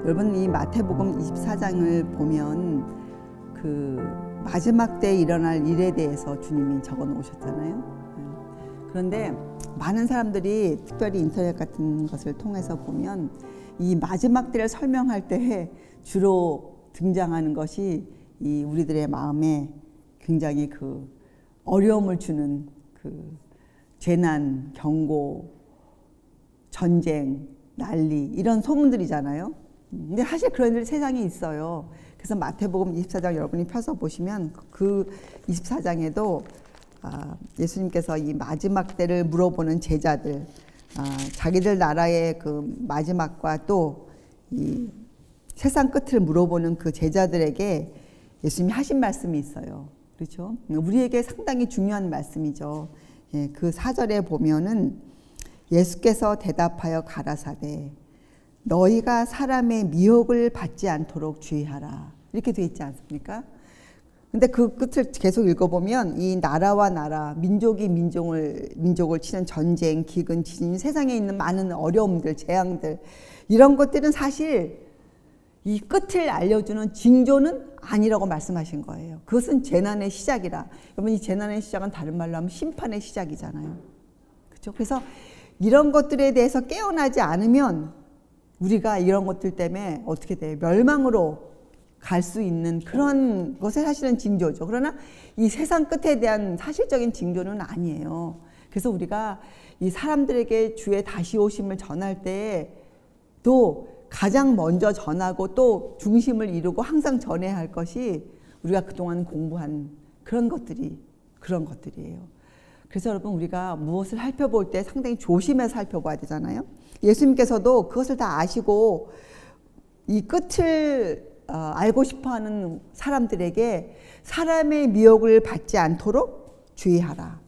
여러분, 이 마태복음 24장을 보면 그 마지막 때에 일어날 일에 대해서 주님이 적어 놓으셨잖아요. 그런데 많은 사람들이 특별히 인터넷 같은 것을 통해서 보면 이 마지막 때를 설명할 때 주로 등장하는 것이 이 우리들의 마음에 굉장히 그 어려움을 주는 그 재난, 경고, 전쟁, 난리 이런 소문들이잖아요. 근데 사실 그런 일이 세상에 있어요. 그래서 마태복음 24장 여러분이 펴서 보시면 그 24장에도 예수님께서 이 마지막 때를 물어보는 제자들, 자기들 나라의 그 마지막과 또 이 세상 끝을 물어보는 그 제자들에게 예수님이 하신 말씀이 있어요. 그렇죠? 우리에게 상당히 중요한 말씀이죠. 예, 그 4절에 보면은 예수께서 대답하여 가라사대 너희가 사람의 미혹을 받지 않도록 주의하라. 이렇게 돼 있지 않습니까? 근데 그 끝을 계속 읽어보면 이 나라와 나라, 민족이 민족을 치는 전쟁, 기근, 지진, 세상에 있는 많은 어려움들, 재앙들 이런 것들은 사실 이 끝을 알려주는 징조는 아니라고 말씀하신 거예요. 그것은 재난의 시작이라. 여러분, 이 재난의 시작은 다른 말로 하면 심판의 시작이잖아요. 그렇죠? 그래서 이런 것들에 대해서 깨어나지 않으면 우리가 이런 것들 때문에 어떻게 돼요? 멸망으로 갈 수 있는 그런 것에 사실은 징조죠. 그러나 이 세상 끝에 대한 사실적인 징조는 아니에요. 그래서 우리가 이 사람들에게 주의 다시 오심을 전할 때 또 가장 먼저 전하고 또 중심을 이루고 항상 전해야 할 것이 우리가 그동안 공부한 그런 것들이에요. 그래서 여러분, 우리가 무엇을 살펴볼 때 상당히 조심해서 살펴봐야 되잖아요. 예수님께서도 그것을 다 아시고 이 끝을 알고 싶어하는 사람들에게 사람의 미혹을 받지 않도록 주의하라.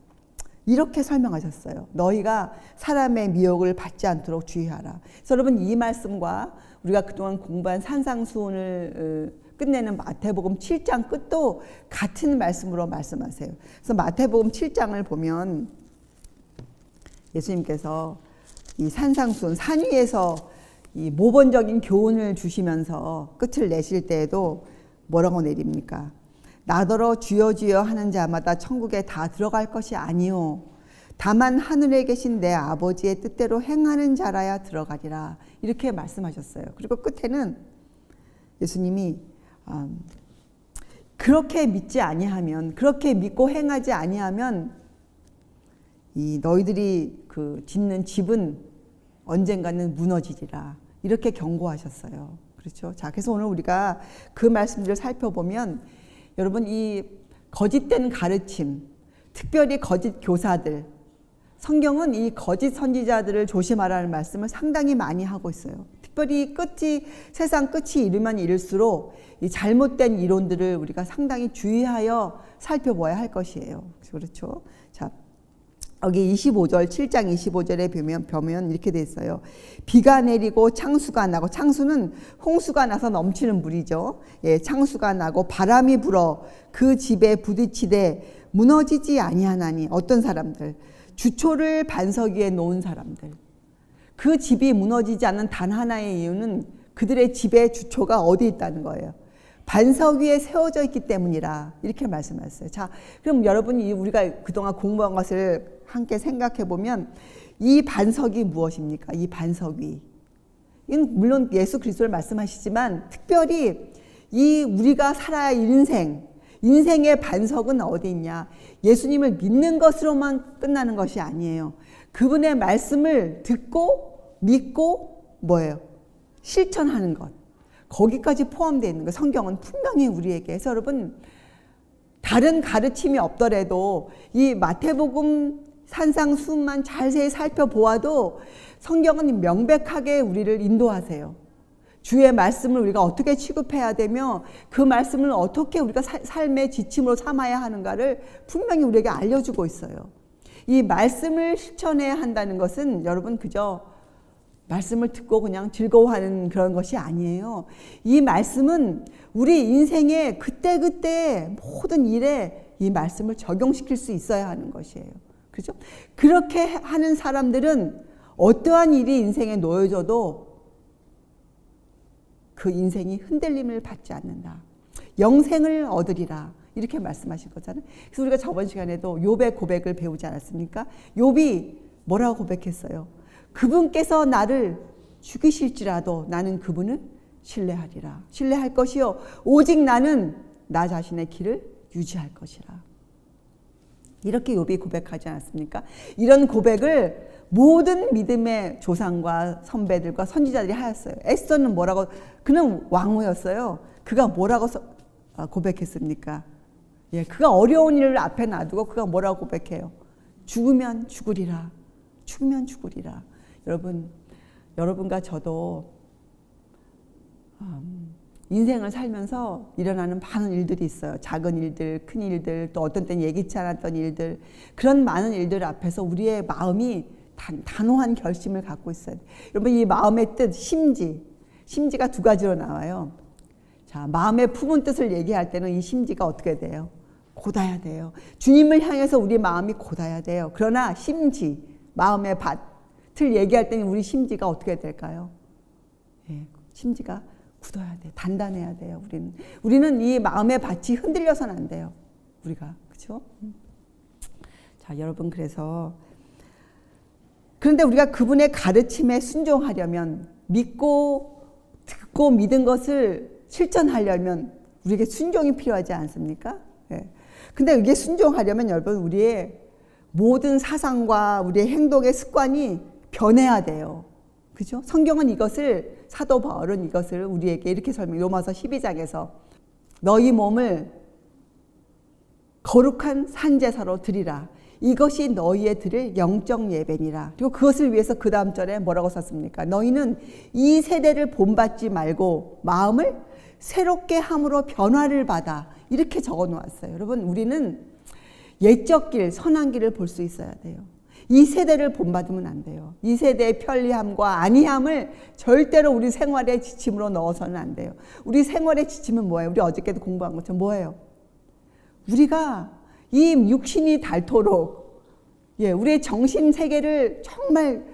이렇게 설명하셨어요. 너희가 사람의 미혹을 받지 않도록 주의하라. 그래서 여러분, 이 말씀과 우리가 그동안 공부한 산상수훈을 끝내는 마태복음 7장 끝도 같은 말씀으로 말씀하세요. 그래서 마태복음 7장을 보면 예수님께서 이 산상수훈, 산 위에서 이 모범적인 교훈을 주시면서 끝을 내실 때에도 뭐라고 내립니까? 나더러 주여 주여 하는 자마다 천국에 다 들어갈 것이 아니요 다만 하늘에 계신 내 아버지의 뜻대로 행하는 자라야 들어가리라. 이렇게 말씀하셨어요. 그리고 끝에는 예수님이 그렇게 믿지 아니하면, 그렇게 믿고 행하지 아니하면 이 너희들이 그 짓는 집은 언젠가는 무너지리라. 이렇게 경고하셨어요. 그렇죠? 자, 그래서 오늘 우리가 그 말씀들을 살펴보면 여러분, 이 거짓된 가르침, 특별히 거짓 교사들, 성경은 이 거짓 선지자들을 조심하라는 말씀을 상당히 많이 하고 있어요. 특별히 세상 끝이 이르면 이를수록 이 잘못된 이론들을 우리가 상당히 주의하여 살펴봐야 할 것이에요. 그렇죠? 자, 여기 25절, 7장 25절에 보면 이렇게 돼 있어요. 비가 내리고 창수가 나고, 창수는 홍수가 나서 넘치는 물이죠. 예, 창수가 나고 바람이 불어 그 집에 부딪히되 무너지지 아니하나니. 어떤 사람들? 주초를 반석 위에 놓은 사람들. 그 집이 무너지지 않는 단 하나의 이유는 그들의 집의 주초가 어디 있다는 거예요. 반석 위에 세워져 있기 때문이라. 이렇게 말씀하셨어요. 자, 그럼 여러분이 우리가 그동안 공부한 것을 함께 생각해 보면 이 반석이 무엇입니까? 이 반석 위. 이건 물론 예수 그리스도를 말씀하시지만 특별히 이 우리가 살아야 인생의 반석은 어디 있냐? 예수님을 믿는 것으로만 끝나는 것이 아니에요. 그분의 말씀을 듣고 믿고 뭐예요? 실천하는 것. 거기까지 포함되어 있는 거예요. 성경은 분명히 우리에게. 그래서 여러분, 다른 가르침이 없더라도 이 마태복음 산상수훈만 자세히 살펴보아도 성경은 명백하게 우리를 인도하세요. 주의 말씀을 우리가 어떻게 취급해야 되며 그 말씀을 어떻게 우리가 삶의 지침으로 삼아야 하는가를 분명히 우리에게 알려주고 있어요. 이 말씀을 실천해야 한다는 것은 여러분 그저 말씀을 듣고 그냥 즐거워하는 그런 것이 아니에요. 이 말씀은 우리 인생의 그때그때 모든 일에 이 말씀을 적용시킬 수 있어야 하는 것이에요. 그렇죠? 그렇게 하는 사람들은 어떠한 일이 인생에 놓여져도 그 인생이 흔들림을 받지 않는다. 영생을 얻으리라. 이렇게 말씀하신 거잖아요. 그래서 우리가 저번 시간에도 욥의 고백을 배우지 않았습니까? 욥이 뭐라고 고백했어요? 그분께서 나를 죽이실지라도 나는 그분을 신뢰하리라. 신뢰할 것이요 오직 나는 나 자신의 길을 유지할 것이라. 이렇게 욥이 고백하지 않았습니까? 이런 고백을 모든 믿음의 조상과 선배들과 선지자들이 하였어요. 에스더는 뭐라고, 그는 왕후였어요. 그가 뭐라고 고백했습니까? 예, 그가 어려운 일을 앞에 놔두고 그가 뭐라고 고백해요? 죽으면 죽으리라. 죽으면 죽으리라. 여러분과 저도 인생을 살면서 일어나는 많은 일들이 있어요. 작은 일들, 큰 일들, 또 어떤 때는 예기치 않았던 일들. 그런 많은 일들 앞에서 우리의 마음이 단호한 결심을 갖고 있어야 돼요. 여러분, 이 마음의 뜻, 심지가 두 가지로 나와요. 자, 마음의 품은 뜻을 얘기할 때는 이 심지가 어떻게 돼요? 곧아야 돼요. 주님을 향해서 우리 마음이 곧아야 돼요. 그러나 마음의 밭을 얘기할 때는 우리 심지가 어떻게 될까요? 예, 심지가 굳어야 돼. 단단해야 돼요. 우리는 이 마음의 밭이 흔들려서는 안 돼요. 우리가. 그렇죠? 자, 여러분, 그런데 우리가 그분의 가르침에 순종하려면, 믿고 듣고 믿은 것을 실천하려면 우리에게 순종이 필요하지 않습니까? 예. 근데 이게 순종하려면 여러분, 우리의 모든 사상과 우리의 행동의 습관이 변해야 돼요. 그죠? 성경은 사도 바울은 이것을 우리에게 이렇게 로마서 12장에서 너희 몸을 거룩한 산제사로 드리라. 이것이 너희의 드릴 영적 예배니라. 그리고 그것을 위해서 그 다음 절에 뭐라고 썼습니까? 너희는 이 세대를 본받지 말고 마음을 새롭게 함으로 변화를 받아. 이렇게 적어 놓았어요. 여러분, 우리는 옛적 길, 선한 길을 볼 수 있어야 돼요. 이 세대를 본받으면 안 돼요. 이 세대의 편리함과 안이함을 절대로 우리 생활의 지침으로 넣어서는 안 돼요. 우리 생활의 지침은 뭐예요? 우리 어저께도 공부한 것처럼 뭐예요? 우리가 이 육신이 닳도록, 우리의 정신 세계를 정말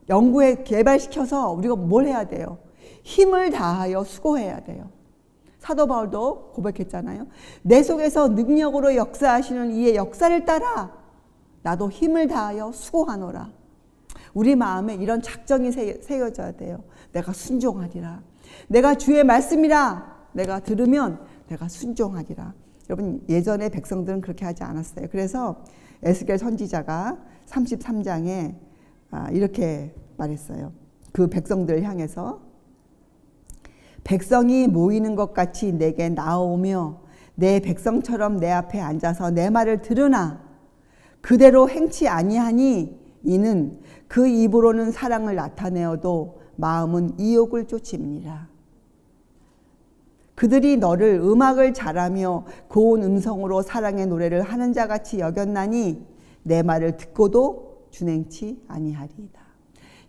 연구해 개발시켜서 우리가 뭘 해야 돼요? 힘을 다하여 수고해야 돼요. 사도 바울도 고백했잖아요. 내 속에서 능력으로 역사하시는 이의 역사를 따라 나도 힘을 다하여 수고하노라. 우리 마음에 이런 작정이 새겨져야 돼요. 내가 순종하리라. 내가 주의 말씀이라. 내가 들으면 내가 순종하리라. 여러분, 예전에 백성들은 그렇게 하지 않았어요. 그래서 에스겔 선지자가 33장에 이렇게 말했어요. 그 백성들을 향해서 백성이 모이는 것 같이 내게 나오며 내 백성처럼 내 앞에 앉아서 내 말을 들으나 그대로 행치 아니하니 이는 그 입으로는 사랑을 나타내어도 마음은 이욕을 쫓음이니라. 그들이 너를 음악을 잘하며 고운 음성으로 사랑의 노래를 하는 자같이 여겼나니 내 말을 듣고도 준행치 아니하리이다.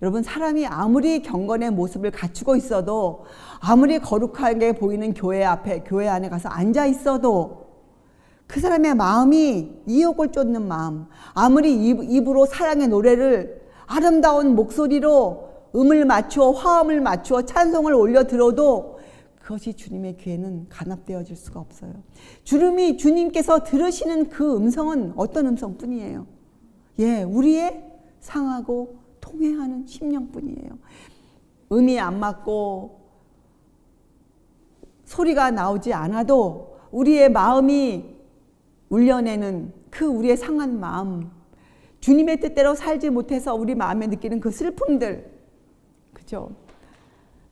여러분, 사람이 아무리 경건의 모습을 갖추고 있어도, 아무리 거룩하게 보이는 교회 안에 가서 앉아 있어도 그 사람의 마음이 이욕을 쫓는 마음, 아무리 입으로 사랑의 노래를 아름다운 목소리로 음을 맞추어 화음을 맞추어 찬송을 올려 들어도 그것이 주님의 귀에는 간합되어질 수가 없어요. 주님께서 들으시는 그 음성은 어떤 음성뿐이에요? 우리의 상하고 통해하는 심령뿐이에요. 음이 안 맞고 소리가 나오지 않아도 우리의 마음이 울려내는 그 우리의 상한 마음, 주님의 뜻대로 살지 못해서 우리 마음에 느끼는 그 슬픔들, 그죠?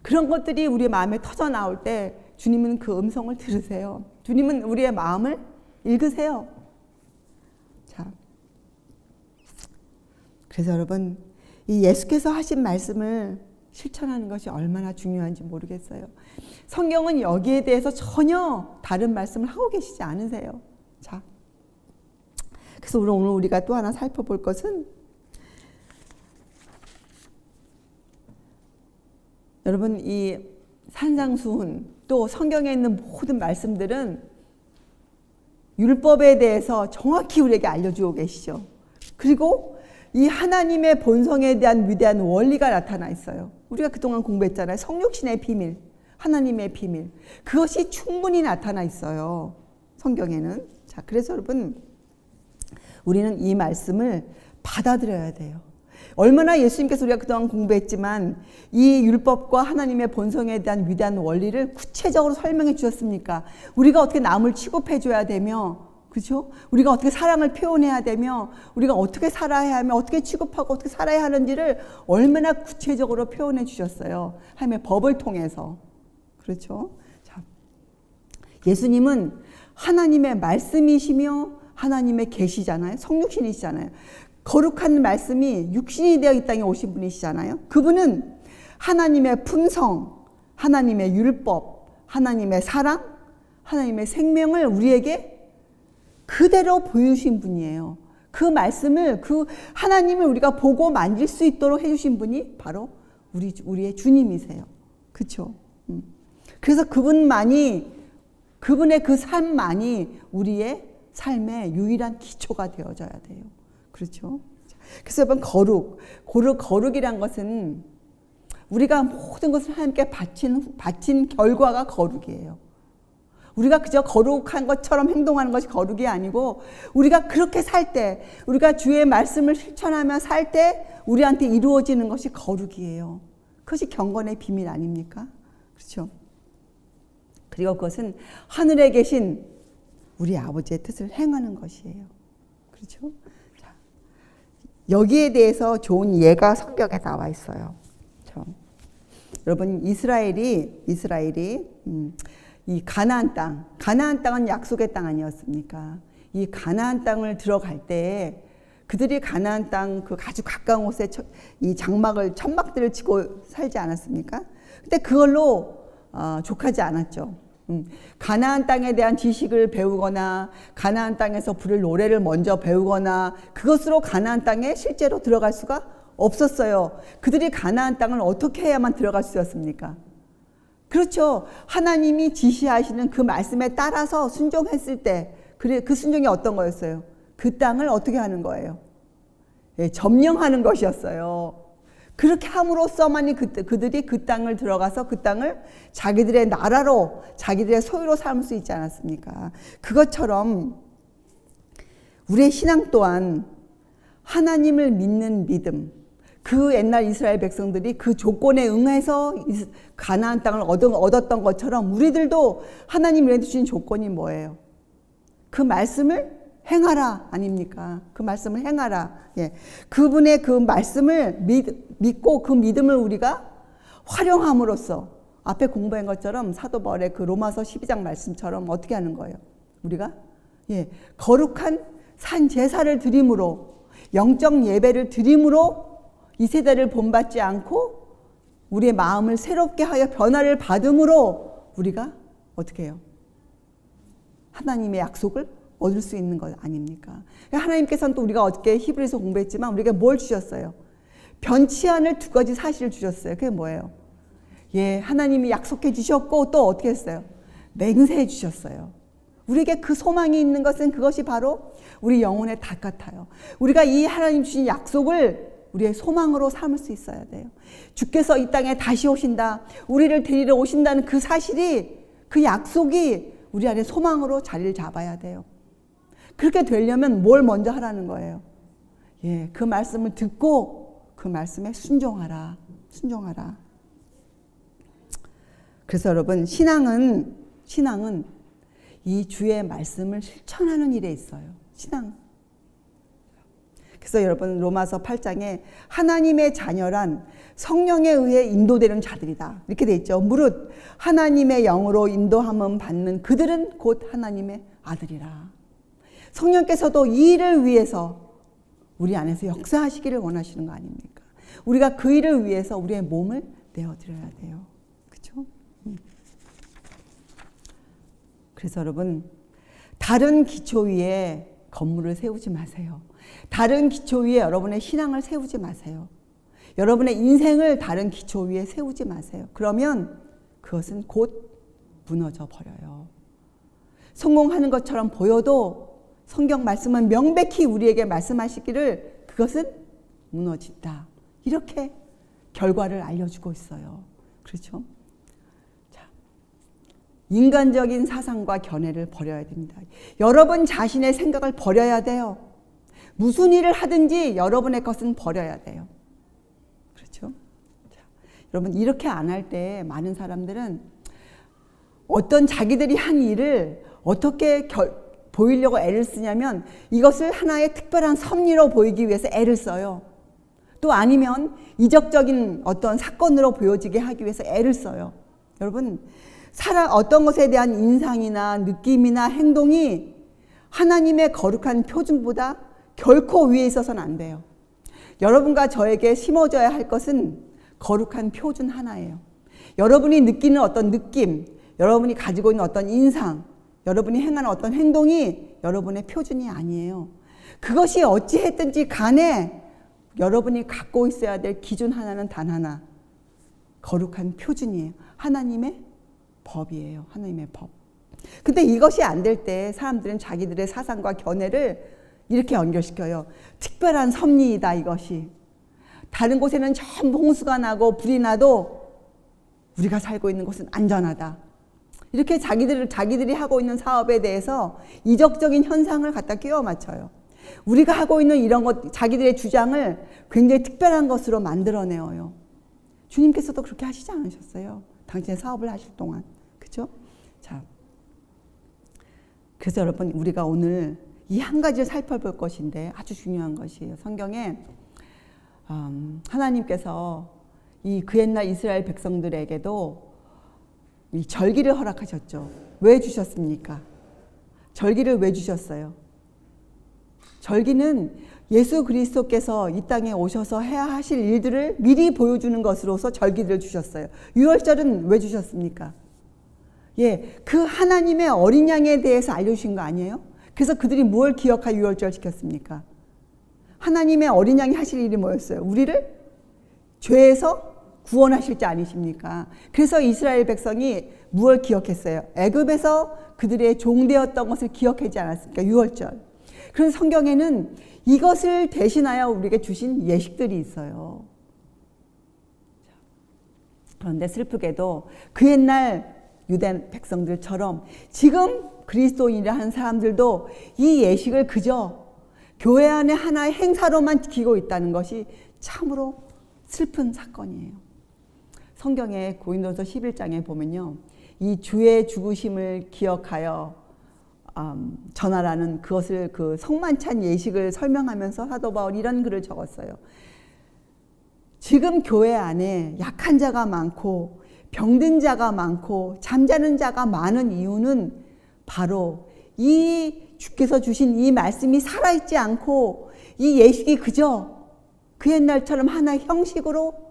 그런 것들이 우리 마음에 터져 나올 때 주님은 그 음성을 들으세요. 주님은 우리의 마음을 읽으세요. 자, 그래서 여러분, 이 예수께서 하신 말씀을 실천하는 것이 얼마나 중요한지 모르겠어요. 성경은 여기에 대해서 전혀 다른 말씀을 하고 계시지 않으세요. 자, 그래서 오늘 우리가 또 하나 살펴볼 것은, 여러분, 이 산상수훈 또 성경에 있는 모든 말씀들은 율법에 대해서 정확히 우리에게 알려주고 계시죠. 그리고 이 하나님의 본성에 대한 위대한 원리가 나타나 있어요. 우리가 그동안 공부했잖아요. 성육신의 비밀. 하나님의 비밀. 그것이 충분히 나타나 있어요. 성경에는. 자, 그래서 여러분, 우리는 이 말씀을 받아들여야 돼요. 얼마나 예수님께서 우리가 그동안 공부했지만 이 율법과 하나님의 본성에 대한 위대한 원리를 구체적으로 설명해 주셨습니까? 우리가 어떻게 남을 취급해 줘야 되며, 그렇죠? 우리가 어떻게 사랑을 표현해야 되며, 우리가 어떻게 살아야 하며, 어떻게 취급하고 어떻게 살아야 하는지를 얼마나 구체적으로 표현해 주셨어요. 하나님의 법을 통해서. 그렇죠? 자, 예수님은 하나님의 말씀이시며 하나님의 계시잖아요. 성육신이시잖아요. 거룩한 말씀이 육신이 되어 이 땅에 오신 분이시잖아요. 그분은 하나님의 품성, 하나님의 율법, 하나님의 사랑, 하나님의 생명을 우리에게 그대로 보여주신 분이에요. 그 말씀을, 그 하나님을 우리가 보고 만질 수 있도록 해주신 분이 바로 우리의 주님이세요. 그렇죠? 그래서 그분만이, 그분의 그 삶만이 우리의 삶의 유일한 기초가 되어져야 돼요. 그렇죠? 그래서 여러분, 거룩이란 것은 우리가 모든 것을 하나님께 바친 결과가 거룩이에요. 우리가 그저 거룩한 것처럼 행동하는 것이 거룩이 아니고, 우리가 그렇게 살 때, 우리가 주의 말씀을 실천하며 살 때 우리한테 이루어지는 것이 거룩이에요. 그것이 경건의 비밀 아닙니까? 그렇죠? 그리고 그것은 하늘에 계신 우리 아버지의 뜻을 행하는 것이에요. 그렇죠? 자, 여기에 대해서 좋은 예가 성경에 나와 있어요. 여러분, 이스라엘이 이 가나안 땅은 약속의 땅 아니었습니까? 이 가나안 땅을 들어갈 때 그들이 가나안 땅 그 아주 가까운 곳에 이 천막들을 치고 살지 않았습니까? 근데 그걸로 족하지 않았죠. 가나안 땅에 대한 지식을 배우거나 가나안 땅에서 부를 노래를 먼저 배우거나 그것으로 가나안 땅에 실제로 들어갈 수가 없었어요. 그들이 가나안 땅을 어떻게 해야만 들어갈 수 있었습니까? 그렇죠. 하나님이 지시하시는 그 말씀에 따라서 순종했을 때, 그 순종이 어떤 거였어요? 그 땅을 어떻게 하는 거예요? 예, 점령하는 것이었어요. 그렇게 함으로써만이 그들이 그 땅을 들어가서 그 땅을 자기들의 나라로, 자기들의 소유로 삼을 수 있지 않았습니까? 그것처럼 우리의 신앙 또한 하나님을 믿는 믿음, 그 옛날 이스라엘 백성들이 그 조건에 응해서 가나안 땅을 얻었던 것처럼 우리들도 하나님이 내주신 조건이 뭐예요? 그 말씀을 행하라 아닙니까? 그 말씀을 행하라. 예. 그분의 그 말씀을 믿고 그 믿음을 우리가 활용함으로써 앞에 공부한 것처럼 사도 바울의 그 로마서 12장 말씀처럼 어떻게 하는 거예요? 우리가 거룩한 산 제사를 드림으로, 영적 예배를 드림으로 이 세대를 본받지 않고 우리의 마음을 새롭게 하여 변화를 받음으로 우리가 어떻게 해요? 하나님의 약속을 얻을 수 있는 것 아닙니까? 하나님께서는 또 우리가 어저께 히브리서 공부했지만 우리가 뭘 주셨어요? 변치 않을 두 가지 사실을 주셨어요. 그게 뭐예요? 예, 하나님이 약속해 주셨고 또 어떻게 했어요? 맹세해 주셨어요. 우리에게 그 소망이 있는 것은 그것이 바로 우리 영혼의 닭 같아요. 우리가 이 하나님 주신 약속을 우리의 소망으로 삼을 수 있어야 돼요. 주께서 이 땅에 다시 오신다, 우리를 데리러 오신다는 그 사실이, 그 약속이 우리 안에 소망으로 자리를 잡아야 돼요. 그렇게 되려면 뭘 먼저 하라는 거예요? 예, 그 말씀을 듣고 그 말씀에 순종하라. 그래서 여러분, 신앙은 이 주의 말씀을 실천하는 일에 있어요. 신앙. 그래서 여러분, 로마서 8장에 하나님의 자녀란 성령에 의해 인도되는 자들이다, 이렇게 돼 있죠. 무릇 하나님의 영으로 인도함을 받는 그들은 곧 하나님의 아들이라. 성령께서도 이 일을 위해서 우리 안에서 역사하시기를 원하시는 거 아닙니까? 우리가 그 일을 위해서 우리의 몸을 내어드려야 돼요. 그렇죠? 그래서 여러분, 다른 기초 위에 건물을 세우지 마세요. 다른 기초 위에 여러분의 신앙을 세우지 마세요. 여러분의 인생을 다른 기초 위에 세우지 마세요. 그러면 그것은 곧 무너져 버려요. 성공하는 것처럼 보여도 성경 말씀은 명백히 우리에게 말씀하시기를 그것은 무너진다, 이렇게 결과를 알려주고 있어요. 그렇죠? 자, 인간적인 사상과 견해를 버려야 됩니다. 여러분 자신의 생각을 버려야 돼요. 무슨 일을 하든지 여러분의 것은 버려야 돼요. 그렇죠? 자, 여러분 이렇게 안 할 때 많은 사람들은 어떤 자기들이 한 일을 어떻게 보이려고 애를 쓰냐면 이것을 하나의 특별한 섭리로 보이기 위해서 애를 써요. 또 아니면 이적적인 어떤 사건으로 보여지게 하기 위해서 애를 써요. 여러분 어떤 것에 대한 인상이나 느낌이나 행동이 하나님의 거룩한 표준보다 결코 위에 있어서는 안 돼요. 여러분과 저에게 심어져야 할 것은 거룩한 표준 하나예요. 여러분이 느끼는 어떤 느낌, 여러분이 가지고 있는 어떤 인상, 여러분이 행하는 어떤 행동이 여러분의 표준이 아니에요. 그것이 어찌했든지 간에 여러분이 갖고 있어야 될 기준 하나는 단 하나, 거룩한 표준이에요. 하나님의 법이에요. 하나님의 법. 근데 이것이 안 될 때 사람들은 자기들의 사상과 견해를 이렇게 연결시켜요. 특별한 섭리이다 이것이. 다른 곳에는 전부 홍수가 나고 불이 나도 우리가 살고 있는 곳은 안전하다. 이렇게 자기들이 하고 있는 사업에 대해서 이적적인 현상을 갖다 끼워 맞춰요. 우리가 하고 있는 이런 것, 자기들의 주장을 굉장히 특별한 것으로 만들어내어요. 주님께서도 그렇게 하시지 않으셨어요? 당신의 사업을 하실 동안. 그죠? 자, 그래서 여러분 우리가 오늘 이 한 가지를 살펴볼 것인데 아주 중요한 것이에요. 성경에 하나님께서 그 옛날 이스라엘 백성들에게도 이 절기를 허락하셨죠. 왜 주셨습니까? 절기를 왜 주셨어요? 절기는 예수 그리스도께서 이 땅에 오셔서 해야 하실 일들을 미리 보여주는 것으로서 절기를 주셨어요. 유월절은 왜 주셨습니까? 그 하나님의 어린 양에 대해서 알려주신 거 아니에요? 그래서 그들이 뭘 기억하여 유월절 지켰습니까? 하나님의 어린 양이 하실 일이 뭐였어요? 우리를 죄에서 구원하실 자 아니십니까? 그래서 이스라엘 백성이 무엇을 기억했어요? 애굽에서 그들의 종되었던 것을 기억하지 않았습니까? 유월절. 그래서 성경에는 이것을 대신하여 우리에게 주신 예식들이 있어요. 그런데 슬프게도 그 옛날 유대 백성들처럼 지금 그리스도인이라 하는 사람들도 이 예식을 그저 교회 안에 하나의 행사로만 지키고 있다는 것이 참으로 슬픈 사건이에요. 성경의 고린도서 11장에 보면요, 이 주의 죽으심을 기억하여 전하라는 그것을 그 성만찬 예식을 설명하면서 사도 바울이 이런 글을 적었어요. 지금 교회 안에 약한 자가 많고 병든 자가 많고 잠자는 자가 많은 이유는 바로 이 주께서 주신 이 말씀이 살아있지 않고 이 예식이 그저 그 옛날처럼 하나의 형식으로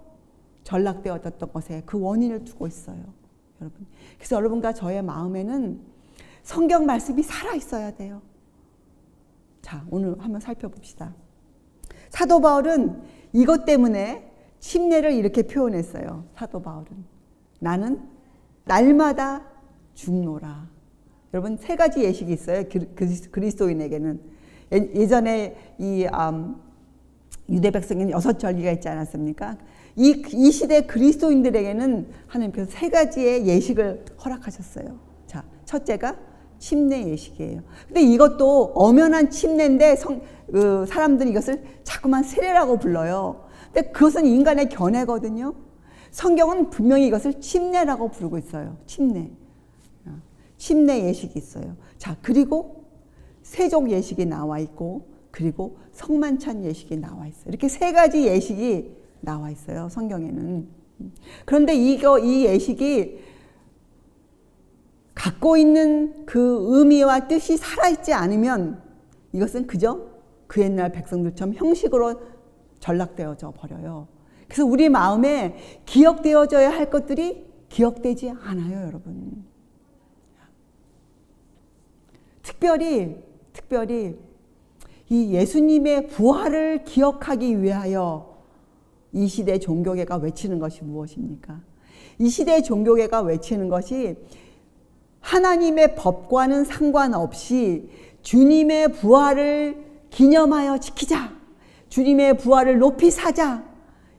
전락되어졌던 것에 그 원인을 두고 있어요. 여러분. 그래서 여러분과 저의 마음에는 성경 말씀이 살아있어야 돼요. 자, 오늘 한번 살펴봅시다. 사도 바울은 이것 때문에 침례를 이렇게 표현했어요. 사도 바울은 나는 날마다 죽노라. 여러분 세 가지 예식이 있어요. 그리스도인에게는 예전에 이 유대 백성에는 6절기가 있지 않았습니까? 이 시대 그리스도인들에게는 하나님께서 세 가지의 예식을 허락하셨어요. 자, 첫째가 침례 예식이에요. 근데 이것도 엄연한 침례인데 사람들이 이것을 자꾸만 세례라고 불러요. 근데 그것은 인간의 견해거든요. 성경은 분명히 이것을 침례라고 부르고 있어요. 침례 예식이 있어요. 자, 그리고 세족 예식이 나와 있고, 그리고 성만찬 예식이 나와 있어요. 이렇게 세 가지 예식이 나와 있어요. 성경에는. 그런데 이 예식이 갖고 있는 그 의미와 뜻이 살아있지 않으면 이것은 그저 그 옛날 백성들처럼 형식으로 전락되어져 버려요. 그래서 우리 마음에 기억되어져야 할 것들이 기억되지 않아요, 여러분. 특별히 이 예수님의 부활을 기억하기 위하여 이 시대 종교계가 외치는 것이 무엇입니까? 이 시대 종교계가 외치는 것이 하나님의 법과는 상관없이 주님의 부활을 기념하여 지키자. 주님의 부활을 높이 사자.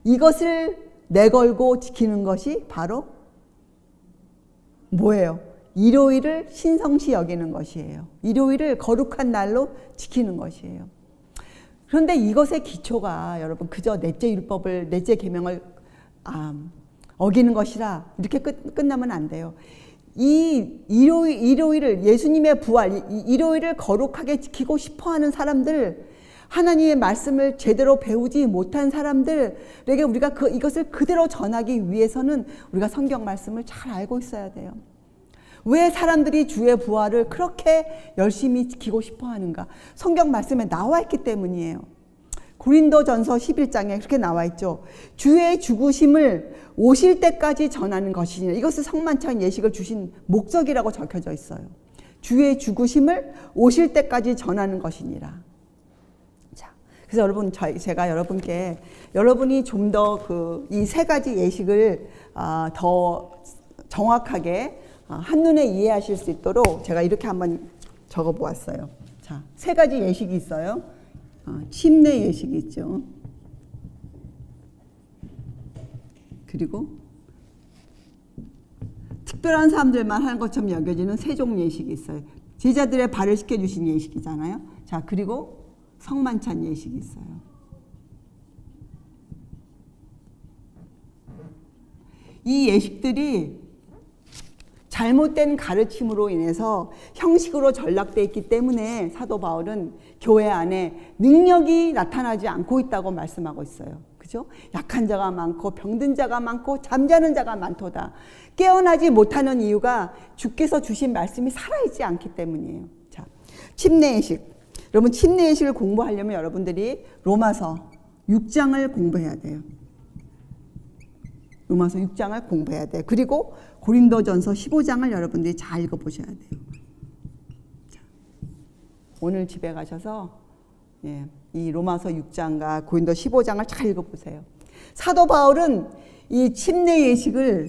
이것을 내걸고 지키는 것이 바로 뭐예요? 일요일을 신성시 여기는 것이에요. 일요일을 거룩한 날로 지키는 것이에요. 그런데 이것의 기초가 여러분 그저 넷째 율법을, 넷째 계명을 어기는 것이라 이렇게 끝나면 안 돼요. 이 일요일을, 예수님의 부활, 일요일을 거룩하게 지키고 싶어하는 사람들, 하나님의 말씀을 제대로 배우지 못한 사람들에게 우리가 이것을 그대로 전하기 위해서는 우리가 성경 말씀을 잘 알고 있어야 돼요. 왜 사람들이 주의 부활을 그렇게 열심히 지키고 싶어 하는가? 성경 말씀에 나와 있기 때문이에요. 고린도전서 11장에 그렇게 나와 있죠. 주의 죽으심을 오실 때까지 전하는 것이니라. 이것을 성만찬 예식을 주신 목적이라고 적혀져 있어요. 주의 죽으심을 오실 때까지 전하는 것이니라. 자, 그래서 여러분, 제가 여러분께, 여러분이 좀 더 이 세 가지 예식을 더 정확하게 한눈에 이해하실 수 있도록 제가 이렇게 한번 적어 보았어요. 자, 세 가지 예식이 있어요. 침례 예식이 있죠. 그리고 특별한 사람들만 하는 것처럼 여겨지는 세종 예식이 있어요. 제자들의 발을 씻겨주신 예식이잖아요. 자, 그리고 성만찬 예식이 있어요. 이 예식들이 잘못된 가르침으로 인해서 형식으로 전락되어 있기 때문에 사도 바울은 교회 안에 능력이 나타나지 않고 있다고 말씀하고 있어요. 그죠? 약한 자가 많고 병든 자가 많고 잠자는 자가 많도다. 깨어나지 못하는 이유가 주께서 주신 말씀이 살아있지 않기 때문이에요. 자, 침례 예식. 여러분, 침례 예식을 공부하려면 여러분들이 로마서 6장을 공부해야 돼요. 로마서 6장을 공부해야 돼요. 그리고 고린도전서 15장을 여러분들이 잘 읽어보셔야 돼요. 자, 오늘 집에 가셔서 이 로마서 6장과 고린도 15장을 잘 읽어보세요. 사도 바울은 이 침례 예식을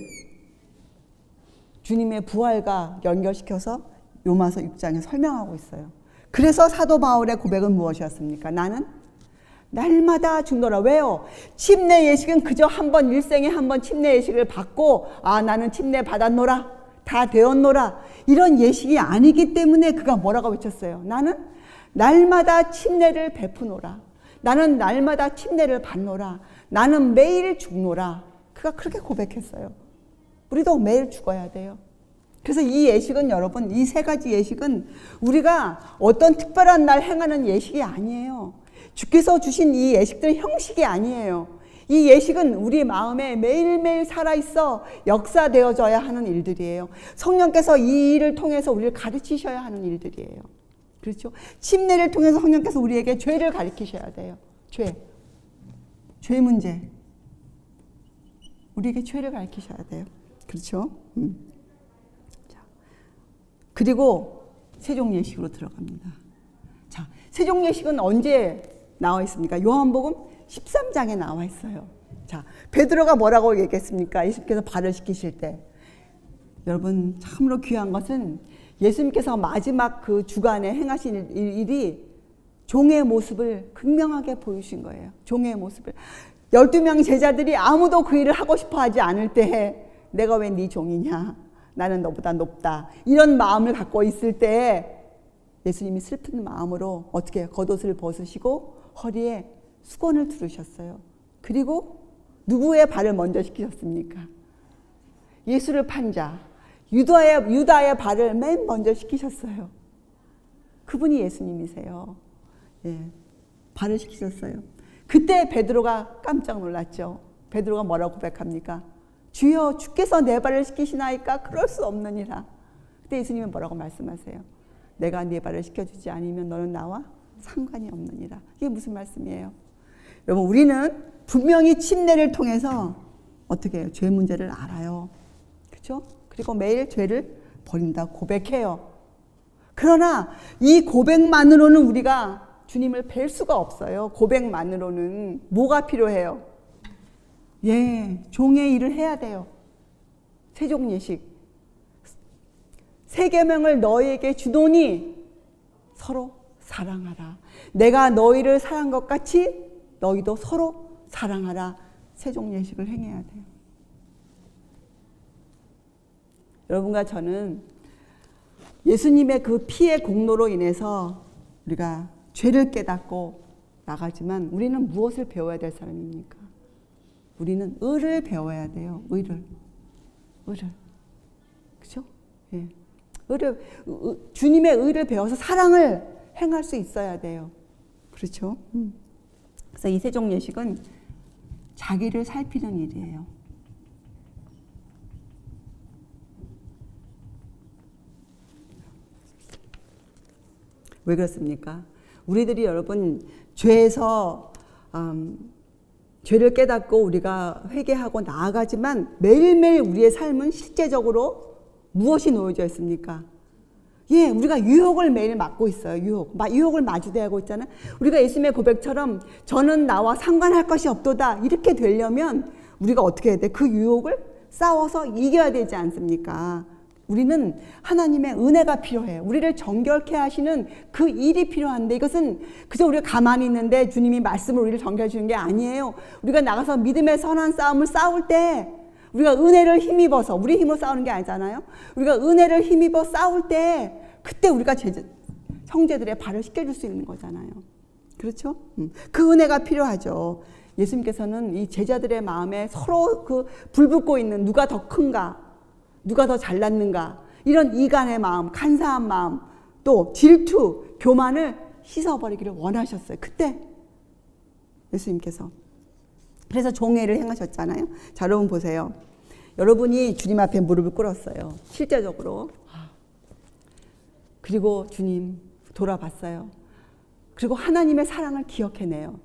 주님의 부활과 연결시켜서 로마서 6장에 설명하고 있어요. 그래서 사도 바울의 고백은 무엇이었습니까? 나는 날마다 죽노라. 왜요? 침례 예식은 그저 한 번, 일생에 한 번 침례 예식을 받고 나는 침례 받았노라, 다 되었노라, 이런 예식이 아니기 때문에 그가 뭐라고 외쳤어요? 나는 날마다 침례를 베푸노라. 나는 날마다 침례를 받노라. 나는 매일 죽노라. 그가 그렇게 고백했어요. 우리도 매일 죽어야 돼요. 그래서 이 예식은 여러분, 이 세 가지 예식은 우리가 어떤 특별한 날 행하는 예식이 아니에요. 주께서 주신 이 예식들은 형식이 아니에요. 이 예식은 우리 마음에 매일매일 살아있어 역사되어져야 하는 일들이에요. 성령께서 이 일을 통해서 우리를 가르치셔야 하는 일들이에요. 그렇죠? 침례를 통해서 성령께서 우리에게 죄를 가르치셔야 돼요. 죄 문제. 우리에게 죄를 가르치셔야 돼요. 그렇죠? 자, 그리고 세종 예식으로 들어갑니다. 자, 세종 예식은 언제 나와 있습니까? 요한복음 13장에 나와 있어요. 자, 베드로가 뭐라고 얘기했습니까? 예수님께서 발을 씻기실 때. 여러분, 참으로 귀한 것은 예수님께서 마지막 그 주간에 행하신 일이 종의 모습을 극명하게 보이신 거예요. 종의 모습을. 12명의 제자들이 아무도 그 일을 하고 싶어 하지 않을 때에 내가 왜 네 종이냐? 나는 너보다 높다. 이런 마음을 갖고 있을 때에 예수님이 슬픈 마음으로 어떻게 겉옷을 벗으시고 허리에 수건을 두르셨어요. 그리고 누구의 발을 먼저 씻기셨습니까? 예수를 판 자, 유다의 발을 맨 먼저 씻기셨어요. 그분이 예수님이세요. 발을 씻기셨어요. 그때 베드로가 깜짝 놀랐죠. 베드로가 뭐라고 고백합니까? 주여, 주께서 내 발을 씻기시나이까? 그럴 수 없느니라. 그때 예수님은 뭐라고 말씀하세요? 내가 네 발을 씻겨주지 않으면 너는 나와 상관이 없느니라. 이게 무슨 말씀이에요? 여러분, 우리는 분명히 침례를 통해서 어떻게 해요? 죄 문제를 알아요. 그렇죠? 그리고 매일 죄를 버린다 고백해요. 그러나 이 고백만으로는 우리가 주님을 뵐 수가 없어요. 고백만으로는 뭐가 필요해요? 종의 일을 해야 돼요. 세종 예식. 세 계명을 너희에게 주노니 서로 사랑하라. 내가 너희를 사랑한 것 같이 너희도 서로 사랑하라. 세종 예식을 행해야 돼요. 여러분과 저는 예수님의 그 피의 공로로 인해서 우리가 죄를 깨닫고 나가지만 우리는 무엇을 배워야 될 사람입니까? 우리는 의를 배워야 돼요. 의를. 그죠? 예. 주님의 의를 배워서 사랑을 행할 수 있어야 돼요. 그렇죠? 그래서 이 세종 예식은 자기를 살피는 일이에요. 왜 그렇습니까? 우리들이 여러분 죄에서 죄를 깨닫고 우리가 회개하고 나아가지만 매일매일 우리의 삶은 실제적으로 무엇이 놓여져 있습니까? 예, 우리가 유혹을 매일 맞고 있어요. 유혹을 마주대하고 있잖아요. 우리가 예수님의 고백처럼 저는 나와 상관할 것이 없도다 이렇게 되려면 우리가 어떻게 해야 돼? 그 유혹을 싸워서 이겨야 되지 않습니까? 우리는 하나님의 은혜가 필요해요. 우리를 정결케 하시는 그 일이 필요한데 이것은 그저 우리가 가만히 있는데 주님이 말씀을 우리를 정결해 주는 게 아니에요. 우리가 나가서 믿음의 선한 싸움을 싸울 때 우리가 은혜를 힘입어서 우리 힘으로 싸우는 게 아니잖아요. 우리가 은혜를 힘입어 싸울 때 그때 우리가 형제들의 발을 씻겨줄 수 있는 거잖아요. 그렇죠? 그 은혜가 필요하죠. 예수님께서는 이 제자들의 마음에 서로 그 불붙고 있는 누가 더 큰가 누가 더 잘났는가 이런 이간의 마음, 간사한 마음, 또 질투, 교만을 씻어버리기를 원하셨어요. 그때 예수님께서. 그래서 종회를 행하셨잖아요. 자, 여러분 보세요. 여러분이 주님 앞에 무릎을 꿇었어요. 실제적으로. 그리고 주님 돌아봤어요. 그리고 하나님의 사랑을 기억해내요.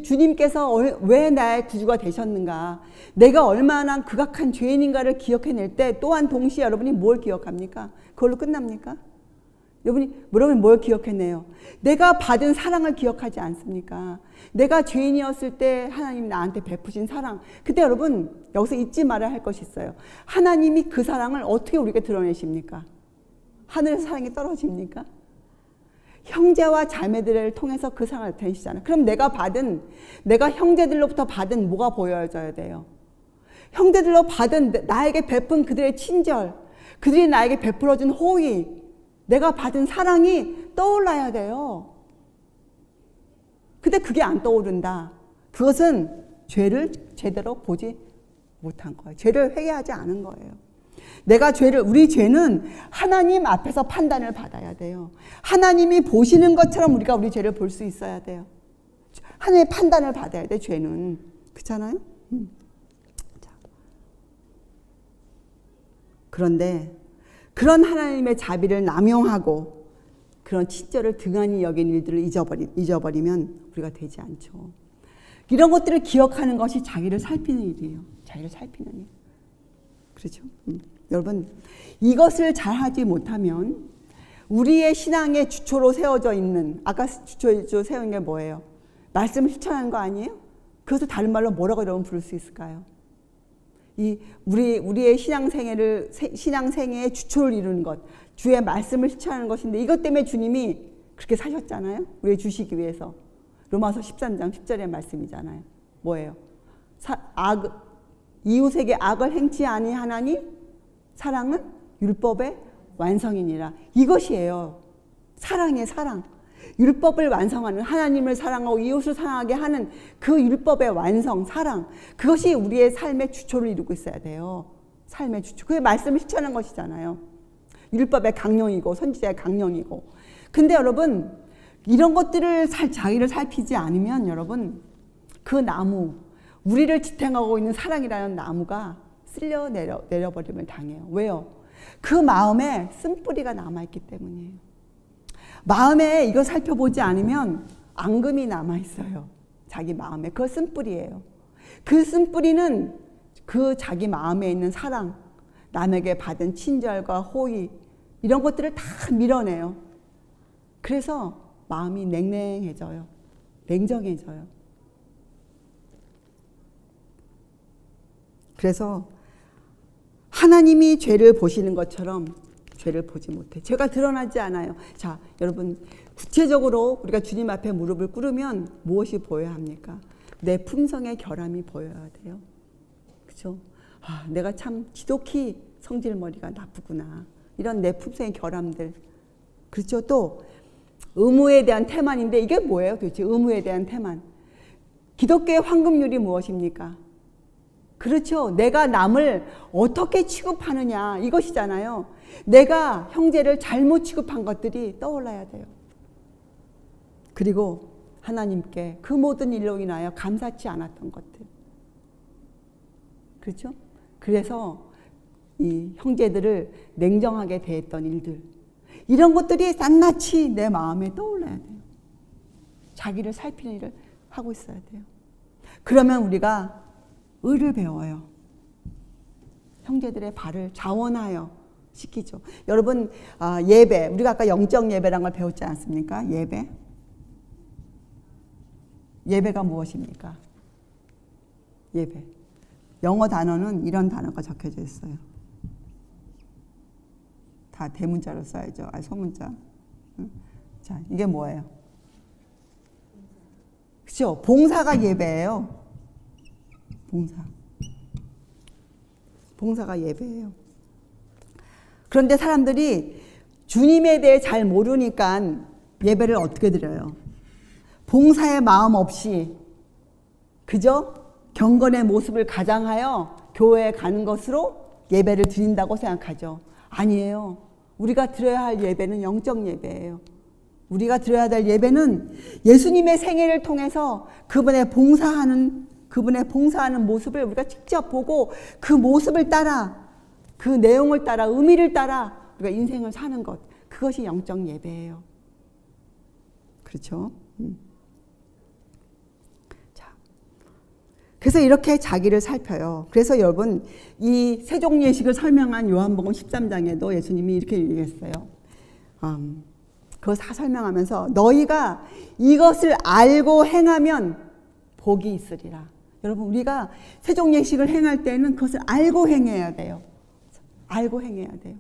주님께서 왜 나의 구주가 되셨는가, 내가 얼마나 극악한 죄인인가를 기억해낼 때 또한 동시에 여러분이 뭘 기억합니까? 그걸로 끝납니까? 여러분이 뭘 기억해내요? 내가 받은 사랑을 기억하지 않습니까? 내가 죄인이었을 때 하나님이 나한테 베푸신 사랑. 그때 여러분 여기서 잊지 말아야 할 것이 있어요. 하나님이 그 사랑을 어떻게 우리에게 드러내십니까? 하늘에서 사랑이 떨어집니까? 형제와 자매들을 통해서 그 사랑을 나타내시잖아요. 그럼 내가 형제들로부터 받은 뭐가 보여져야 돼요? 형제들로 받은 나에게 베푼 그들의 친절, 그들이 나에게 베풀어준 호의, 내가 받은 사랑이 떠올라야 돼요. 근데 그게 안 떠오른다. 그것은 죄를 제대로 보지 못한 거예요. 죄를 회개하지 않은 거예요. 우리 죄는 하나님 앞에서 판단을 받아야 돼요. 하나님이 보시는 것처럼 우리가 우리 죄를 볼 수 있어야 돼요. 하나님의 판단을 받아야 돼, 죄는. 그렇잖아요? 자. 그런데 그런 하나님의 자비를 남용하고 그런 친절을 등한히 여긴 일들을 잊어버리면 우리가 되지 않죠. 이런 것들을 기억하는 것이 자기를 살피는 일이에요. 자기를 살피는 일. 그렇죠? 여러분, 이것을 잘하지 못하면 우리의 신앙의 주초로 세워져 있는, 아까 주초로 세운 게 뭐예요? 말씀을 실천하는 거 아니에요? 그것을 다른 말로 뭐라고 여러분 부를 수 있을까요? 우리의 신앙생애의 주초를 이루는 것, 주의 말씀을 실천하는 것인데 이것 때문에 주님이 그렇게 사셨잖아요. 우리의 주시기 위해서. 로마서 13장 10절의 말씀이잖아요. 뭐예요? 이웃에게 악을 행치 아니하나니 사랑은 율법의 완성이니라. 이것이에요. 사랑의 사랑. 율법을 완성하는, 하나님을 사랑하고 이웃을 사랑하게 하는 그 율법의 완성, 사랑. 그것이 우리의 삶의 주초를 이루고 있어야 돼요. 삶의 주초. 그게 말씀을 실천하는 것이잖아요. 율법의 강령이고 선지자의 강령이고. 근데 여러분, 이런 것들을 자기를 살피지 않으면 여러분, 그 나무, 우리를 지탱하고 있는 사랑이라는 나무가 쓸려 내려버림을 당해요. 왜요? 그 마음에 쓴뿌리가 남아있기 때문이에요. 마음에 이거 살펴보지 않으면 앙금이 남아있어요. 자기 마음에. 그거 쓴뿌리예요. 그 쓴뿌리는 그 자기 마음에 있는 사랑, 남에게 받은 친절과 호의, 이런 것들을 다 밀어내요. 그래서 마음이 냉랭해져요. 냉정해져요. 그래서 하나님이 죄를 보시는 것처럼 죄를 보지 못해. 죄가 드러나지 않아요. 자, 여러분, 구체적으로 우리가 주님 앞에 무릎을 꿇으면 무엇이 보여야 합니까? 내 품성의 결함이 보여야 돼요. 그렇죠? 내가 참 지독히 성질머리가 나쁘구나. 이런 내 품성의 결함들. 그렇죠. 또 의무에 대한 태만인데 이게 뭐예요 도대체? 의무에 대한 태만. 기독교의 황금률이 무엇입니까? 그렇죠. 내가 남을 어떻게 취급하느냐 이것이잖아요. 내가 형제를 잘못 취급한 것들이 떠올라야 돼요. 그리고 하나님께 그 모든 일로 인하여 감사치 않았던 것들. 그렇죠? 그래서 이 형제들을 냉정하게 대했던 일들. 이런 것들이 낱낱이 내 마음에 떠올라야 돼요. 자기를 살피는 일을 하고 있어야 돼요. 그러면 우리가 의를 배워요. 형제들의 발을 자원하여 시키죠. 여러분 예배, 우리가 아까 영적 예배라는 걸 배웠지 않습니까? 예배가 무엇입니까? 예배. 영어 단어는 이런 단어가 적혀져 있어요. 다 대문자로 써야죠. 소문자. 자, 이게 뭐예요? 그렇죠? 봉사가 예배예요. 봉사가 예배예요. 그런데 사람들이 주님에 대해 잘 모르니까 예배를 어떻게 드려요? 봉사의 마음 없이 그저 경건의 모습을 가장하여 교회에 가는 것으로 예배를 드린다고 생각하죠. 아니에요. 우리가 드려야 할 예배는 영적 예배예요. 우리가 드려야 될 예배는 예수님의 생애를 통해서 그분의 봉사하는 모습을 우리가 직접 보고 그 모습을 따라, 그 내용을 따라, 의미를 따라 우리가 인생을 사는 것. 그것이 영적 예배예요. 그렇죠? 자, 그래서 이렇게 자기를 살펴요. 그래서 여러분 이 세종예식을 설명한 요한복음 13장에도 예수님이 이렇게 얘기했어요. 그거 다 설명하면서 너희가 이것을 알고 행하면 복이 있으리라. 여러분 우리가 세종예식을 행할 때는 그것을 알고 행해야 돼요. 알고 행해야 돼요.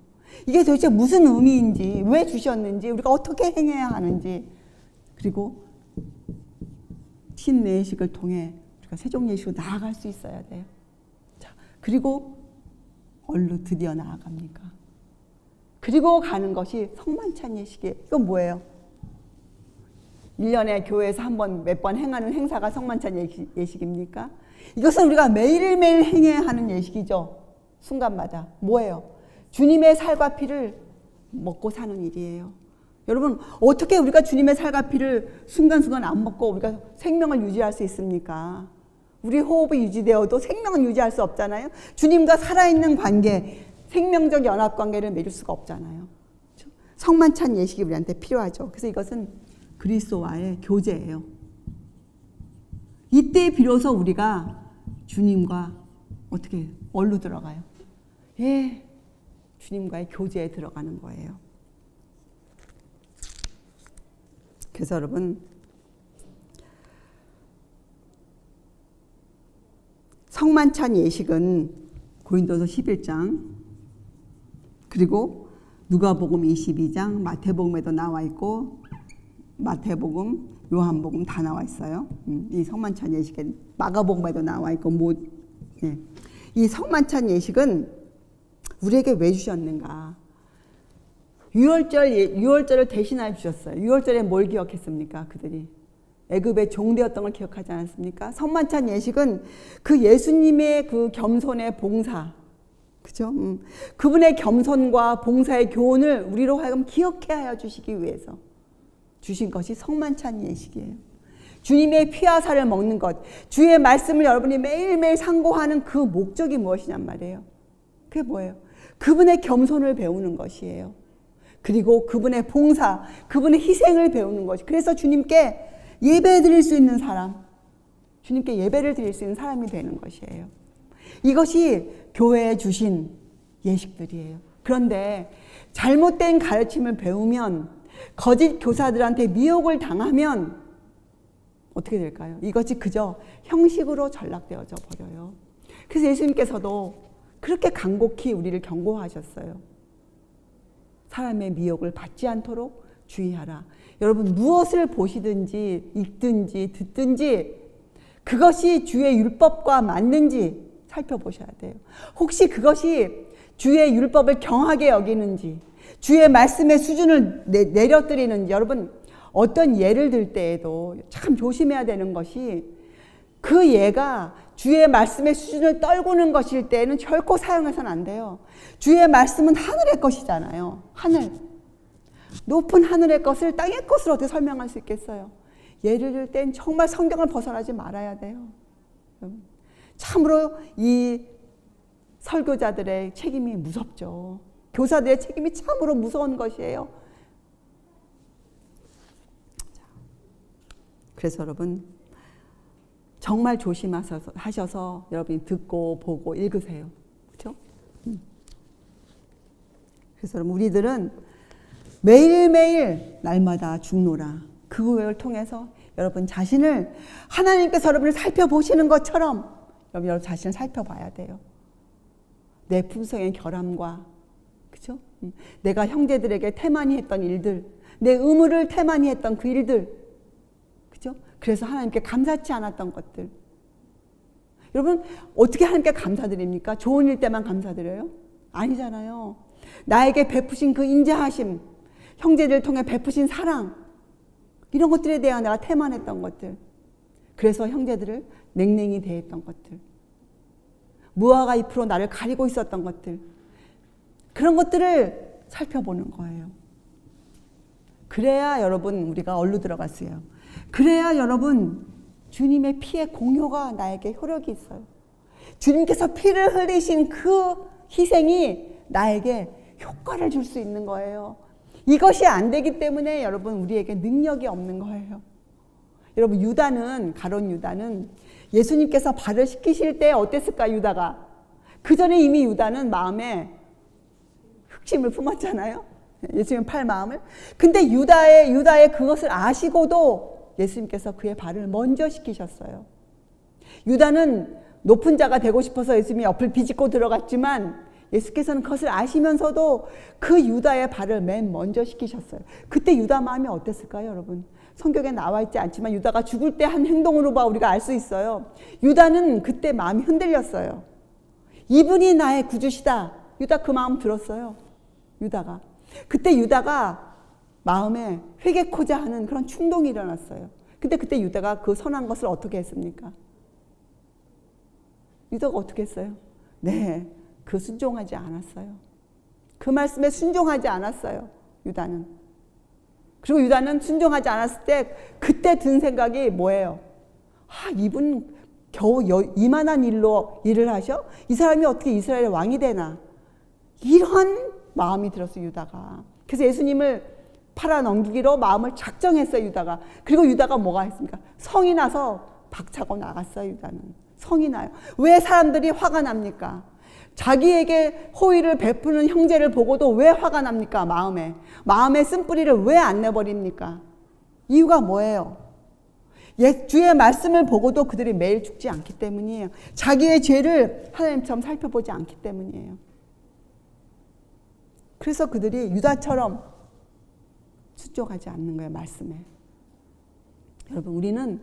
이게 도대체 무슨 의미인지, 왜 주셨는지, 우리가 어떻게 행해야 하는지, 그리고 신내식을 통해 우리가 세종예식으로 나아갈 수 있어야 돼요. 자, 그리고 얼로 드디어 나아갑니까? 그리고 가는 것이 성만찬 예식이에요. 이건 뭐예요? 1년에 교회에서 몇 번 행하는 행사가 성만찬 예식입니까? 이것은 우리가 매일매일 행해야 하는 예식이죠. 순간마다. 뭐예요? 주님의 살과 피를 먹고 사는 일이에요. 여러분 어떻게 우리가 주님의 살과 피를 순간순간 안 먹고 우리가 생명을 유지할 수 있습니까? 우리 호흡이 유지되어도 생명을 유지할 수 없잖아요. 주님과 살아있는 관계, 생명적 연합관계를 맺을 수가 없잖아요. 성만찬 예식이 우리한테 필요하죠. 그래서 이것은 그리스도와의 교제예요. 이때 비로소 우리가 주님과 어떻게 얼로 들어가요? 예, 주님과의 교제에 들어가는 거예요. 그래서 여러분 성만찬 예식은 고린도서 11장 그리고 누가복음 22장 마태복음에도 나와 있고 마태복음, 요한복음 다 나와 있어요. 이 성만찬 예식에 마가복음에도 나와 있고 이 성만찬 예식은 우리에게 왜 주셨는가? 유월절을 대신하여 주셨어요. 유월절에 뭘 기억했습니까? 그들이 애굽의 종되었던 걸 기억하지 않았습니까? 성만찬 예식은 그 예수님의 그 겸손의 봉사, 그죠? 그분의 겸손과 봉사의 교훈을 우리로 하여금 기억해 하여 주시기 위해서 주신 것이 성만찬 예식이에요. 주님의 피와 살을 먹는 것, 주의 말씀을 여러분이 매일매일 상고하는 그 목적이 무엇이냔 말이에요. 그게 뭐예요? 그분의 겸손을 배우는 것이에요. 그리고 그분의 봉사, 그분의 희생을 배우는 것이. 그래서 주님께 예배 드릴 수 있는 사람, 주님께 예배를 드릴 수 있는 사람이 되는 것이에요. 이것이 교회에 주신 예식들이에요. 그런데 잘못된 가르침을 배우면, 거짓 교사들한테 미혹을 당하면 어떻게 될까요? 이것이 그저 형식으로 전락되어져 버려요. 그래서 예수님께서도 그렇게 간곡히 우리를 경고하셨어요. 사람의 미혹을 받지 않도록 주의하라. 여러분 무엇을 보시든지 읽든지 듣든지 그것이 주의 율법과 맞는지 살펴보셔야 돼요. 혹시 그것이 주의 율법을 경하게 여기는지, 주의 말씀의 수준을 내려뜨리는지. 여러분, 어떤 예를 들 때에도 참 조심해야 되는 것이, 그 예가 주의 말씀의 수준을 떨구는 것일 때에는 결코 사용해서는 안 돼요. 주의 말씀은 하늘의 것이잖아요. 하늘. 높은 하늘의 것을 땅의 것으로 어떻게 설명할 수 있겠어요? 예를 들 땐 정말 성경을 벗어나지 말아야 돼요. 참으로 이 설교자들의 책임이 무섭죠. 교사들의 책임이 참으로 무서운 것이에요. 그래서 여러분, 정말 조심하셔서 여러분이 듣고 보고 읽으세요. 그렇죠? 그래서 여러분, 우리들은 매일매일 날마다 죽노라. 그 구역을 통해서 여러분 자신을, 하나님께서 여러분을 살펴보시는 것처럼 여러분 자신을 살펴봐야 돼요. 내 품성의 결함과, 그렇죠? 내가 형제들에게 태만히 했던 일들, 내 의무를 태만히 했던 그 일들, 그렇죠? 그래서 하나님께 감사치 않았던 것들. 여러분, 어떻게 하나님께 감사드립니까? 좋은 일 때만 감사드려요? 아니잖아요. 나에게 베푸신 그 인자하심, 형제들을 통해 베푸신 사랑, 이런 것들에 대한 내가 태만했던 것들, 그래서 형제들을 냉랭히 대했던 것들, 무화과 잎으로 나를 가리고 있었던 것들, 그런 것들을 살펴보는 거예요. 그래야 여러분 우리가 얼루 들어갈 수 있어요. 그래야 여러분 주님의 피의 공효가 나에게 효력이 있어요. 주님께서 피를 흘리신 그 희생이 나에게 효과를 줄 수 있는 거예요. 이것이 안 되기 때문에 여러분 우리에게 능력이 없는 거예요. 여러분, 가룟 유다는 예수님께서 발을 씻기실 때 어땠을까? 유다가 그 전에 이미 유다는 마음에 흑심을 품었잖아요. 예수님 팔 마음을. 근데 유다의 그것을 아시고도 예수님께서 그의 발을 먼저 씻기셨어요. 유다는 높은 자가 되고 싶어서 예수님이 옆을 비집고 들어갔지만 예수께서는 그것을 아시면서도 그 유다의 발을 맨 먼저 씻기셨어요. 그때 유다 마음이 어땠을까요, 여러분? 성경에 나와 있지 않지만 유다가 죽을 때 한 행동으로 봐 우리가 알 수 있어요. 유다는 그때 마음이 흔들렸어요. 이분이 나의 구주시다. 유다 그 마음 들었어요. 유다가. 그때 유다가 마음에 회개코자 하는 그런 충동이 일어났어요. 근데 그때 유다가 그 선한 것을 어떻게 했습니까? 유다가 어떻게 했어요? 네, 그 순종하지 않았어요. 그 말씀에 순종하지 않았어요. 유다는. 그리고 유다는 순종하지 않았을 때 그때 든 생각이 뭐예요? 이분 겨우 이만한 일을 하셔? 이 사람이 어떻게 이스라엘의 왕이 되나? 이런 마음이 들었어요, 유다가. 그래서 예수님을 팔아 넘기기로 마음을 작정했어요, 유다가. 그리고 유다가 뭐가 했습니까? 성이 나서 박차고 나갔어요, 유다는. 성이 나요. 왜 사람들이 화가 납니까? 자기에게 호의를 베푸는 형제를 보고도 왜 화가 납니까? 마음의 쓴뿌리를 왜 안 내버립니까? 이유가 뭐예요? 주의 말씀을 보고도 그들이 매일 죽지 않기 때문이에요. 자기의 죄를 하나님처럼 살펴보지 않기 때문이에요. 그래서 그들이 유다처럼 순종하지 않는 거예요, 말씀에. 여러분, 우리는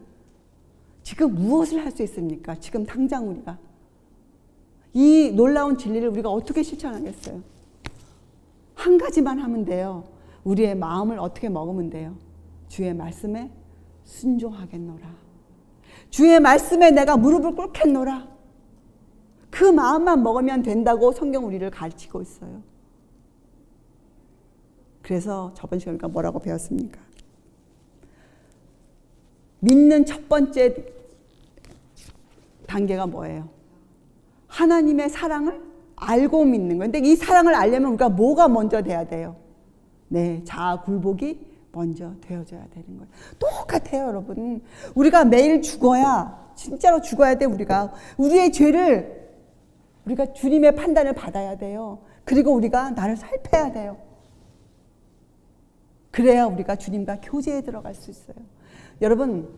지금 무엇을 할 수 있습니까? 지금 당장 우리가 이 놀라운 진리를 우리가 어떻게 실천하겠어요? 한 가지만 하면 돼요. 우리의 마음을 어떻게 먹으면 돼요? 주의 말씀에 순종하겠노라. 주의 말씀에 내가 무릎을 꿇겠노라. 그 마음만 먹으면 된다고 성경 우리를 가르치고 있어요. 그래서 저번 시간에 우리가 뭐라고 배웠습니까? 믿는 첫 번째 단계가 뭐예요? 하나님의 사랑을 알고 믿는 거예요. 근데 이 사랑을 알려면 우리가 뭐가 먼저 돼야 돼요? 네, 자아 굴복이 먼저 되어져야 되는 거예요. 똑같아요, 여러분. 우리가 매일 죽어야, 진짜로 죽어야 돼, 우리의 죄를, 우리가 주님의 판단을 받아야 돼요. 그리고 우리가 나를 살펴야 돼요. 그래야 우리가 주님과 교제에 들어갈 수 있어요. 여러분,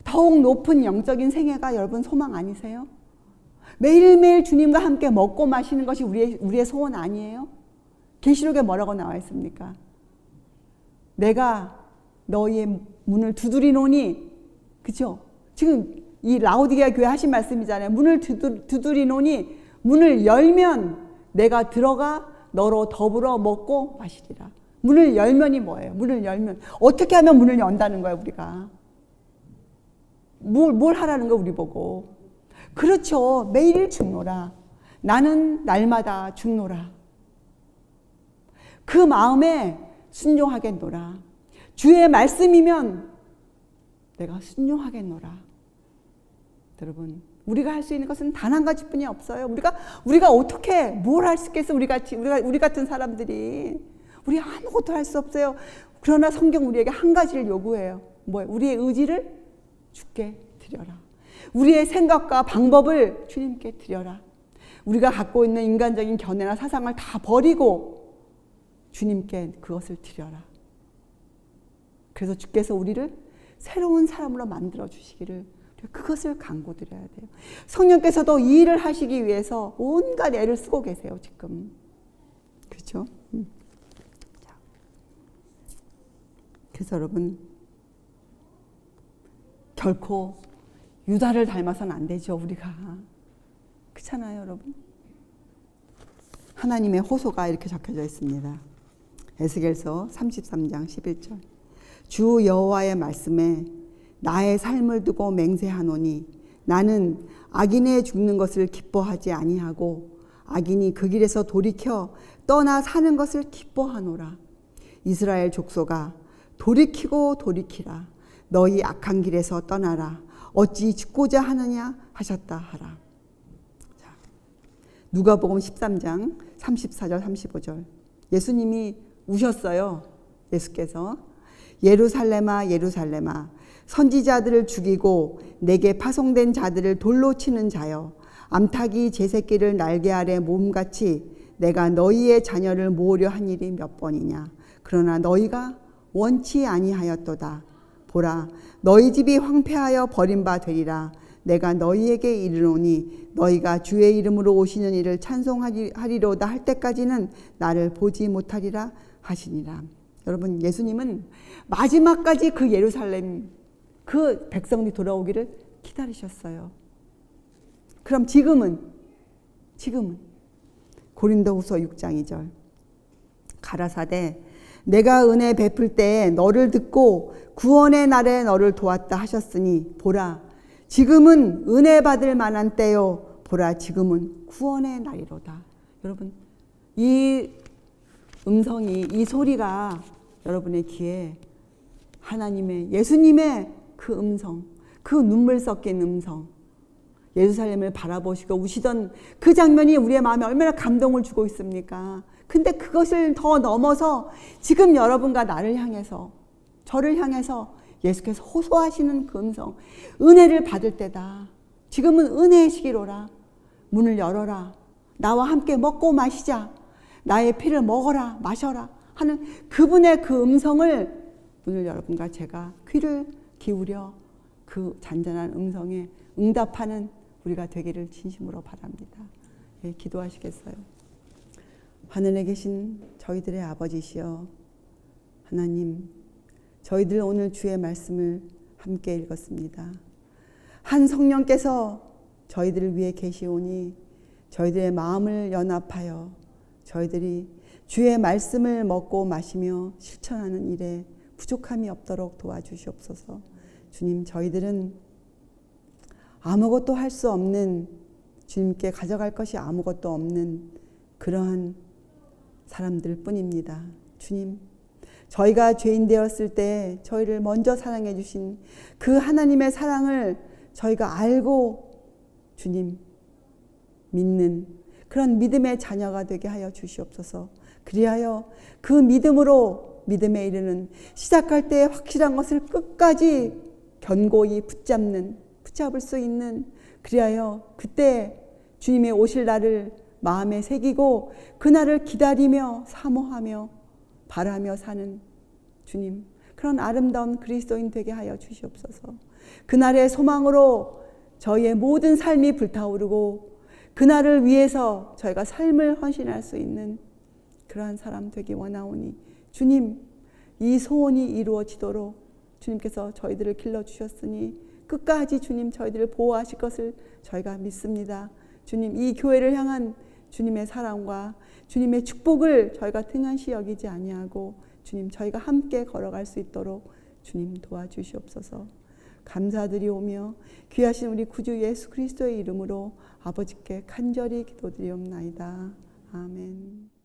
더욱 높은 영적인 생애가 여러분 소망 아니세요? 매일매일 주님과 함께 먹고 마시는 것이 우리의 소원 아니에요? 계시록에 뭐라고 나와 있습니까? 내가 너희의 문을 두드리노니, 그렇죠? 지금 이 라오디게아 교회 하신 말씀이잖아요. 문을 두드리노니 문을 열면 내가 들어가 너로 더불어 먹고 마시리라. 문을 열면이 뭐예요? 문을 열면 어떻게 하면 문을 연다는 거예요? 우리가 뭘 하라는 거예요? 우리 보고. 그렇죠. 매일 죽노라. 나는 날마다 죽노라. 그 마음에 순종하겠노라. 주의 말씀이면 내가 순종하겠노라. 여러분, 우리가 할 수 있는 것은 단 한 가지뿐이 없어요. 우리가 어떻게 뭘 할 수 있겠어? 우리 같은 사람들이 우리 아무것도 할 수 없어요. 그러나 성경 우리에게 한 가지를 요구해요. 뭐예요? 우리의 의지를 주께 드려라. 우리의 생각과 방법을 주님께 드려라. 우리가 갖고 있는 인간적인 견해나 사상을 다 버리고 주님께 그것을 드려라. 그래서 주께서 우리를 새로운 사람으로 만들어 주시기를 그것을 간구드려야 돼요. 성령께서도 이 일을 하시기 위해서 온갖 애를 쓰고 계세요. 지금. 그렇죠? 그래서 여러분, 결코 유다를 닮아서는 안 되죠. 우리가. 그렇잖아요, 여러분. 하나님의 호소가 이렇게 적혀져 있습니다. 에스겔서 33장 11절. 주 여호와의 말씀에 나의 삶을 두고 맹세하노니 나는 악인의 죽는 것을 기뻐하지 아니하고 악인이 그 길에서 돌이켜 떠나 사는 것을 기뻐하노라. 이스라엘 족속아 돌이키고 돌이키라. 너희 악한 길에서 떠나라. 어찌 죽고자 하느냐 하셨다 하라. 자, 누가복음 13장 34절 35절. 예수님이 우셨어요. 예수께서 예루살렘아 예루살렘아 선지자들을 죽이고 내게 파송된 자들을 돌로 치는 자여 암탉이 제 새끼를 날개 아래 몸같이 내가 너희의 자녀를 모으려 한 일이 몇 번이냐. 그러나 너희가 원치 아니하였도다. 보라 너희 집이 황폐하여 버림바 되리라. 내가 너희에게 이르노니 너희가 주의 이름으로 오시는 이를 찬송하리로다 할 때까지는 나를 보지 못하리라 하시니라. 여러분, 예수님은 마지막까지 그 예루살렘 그 백성이 돌아오기를 기다리셨어요. 그럼 지금은 고린도후서 6장 2절. 가라사대 내가 은혜 베풀 때에 너를 듣고 구원의 날에 너를 도왔다 하셨으니 보라 지금은 은혜 받을 만한 때요. 보라 지금은 구원의 날이로다. 여러분, 이 음성이, 이 소리가 여러분의 귀에 하나님의, 예수님의 그 음성, 그 눈물 섞인 음성, 예루살렘을 바라보시고 우시던 그 장면이 우리의 마음에 얼마나 감동을 주고 있습니까? 근데 그것을 더 넘어서 지금 여러분과 나를 향해서, 저를 향해서 예수께서 호소하시는 그 음성, 은혜를 받을 때다. 지금은 은혜의 시기로라. 문을 열어라. 나와 함께 먹고 마시자. 나의 피를 먹어라, 마셔라 하는 그분의 그 음성을 오늘 여러분과 제가 귀를 기울여 그 잔잔한 음성에 응답하는 우리가 되기를 진심으로 바랍니다. 예, 기도하시겠어요? 하늘에 계신 저희들의 아버지시여 하나님, 저희들 오늘 주의 말씀을 함께 읽었습니다. 한 성령께서 저희들을 위해 계시오니 저희들의 마음을 연합하여 저희들이 주의 말씀을 먹고 마시며 실천하는 일에 부족함이 없도록 도와주시옵소서. 주님, 저희들은 아무것도 할 수 없는, 주님께 가져갈 것이 아무것도 없는 그러한 사람들 뿐입니다. 주님, 저희가 죄인 되었을 때 저희를 먼저 사랑해 주신 그 하나님의 사랑을 저희가 알고 주님 믿는 그런 믿음의 자녀가 되게 하여 주시옵소서. 그리하여 그 믿음으로 믿음에 이르는 시작할 때 확실한 것을 끝까지 견고히 붙잡을 수 있는, 그리하여 그때 주님의 오실 날을 마음에 새기고 그날을 기다리며 사모하며 바라며 사는 주님, 그런 아름다운 그리스도인 되게 하여 주시옵소서. 그날의 소망으로 저희의 모든 삶이 불타오르고 그날을 위해서 저희가 삶을 헌신할 수 있는 그러한 사람 되기 원하오니 주님, 이 소원이 이루어지도록 주님께서 저희들을 길러주셨으니 끝까지 주님 저희들을 보호하실 것을 저희가 믿습니다. 주님, 이 교회를 향한 주님의 사랑과 주님의 축복을 저희가 등한시 여기지 아니하고 주님 저희가 함께 걸어갈 수 있도록 주님 도와주시옵소서. 감사드리오며 귀하신 우리 구주 예수 그리스도의 이름으로 아버지께 간절히 기도드리옵나이다. 아멘.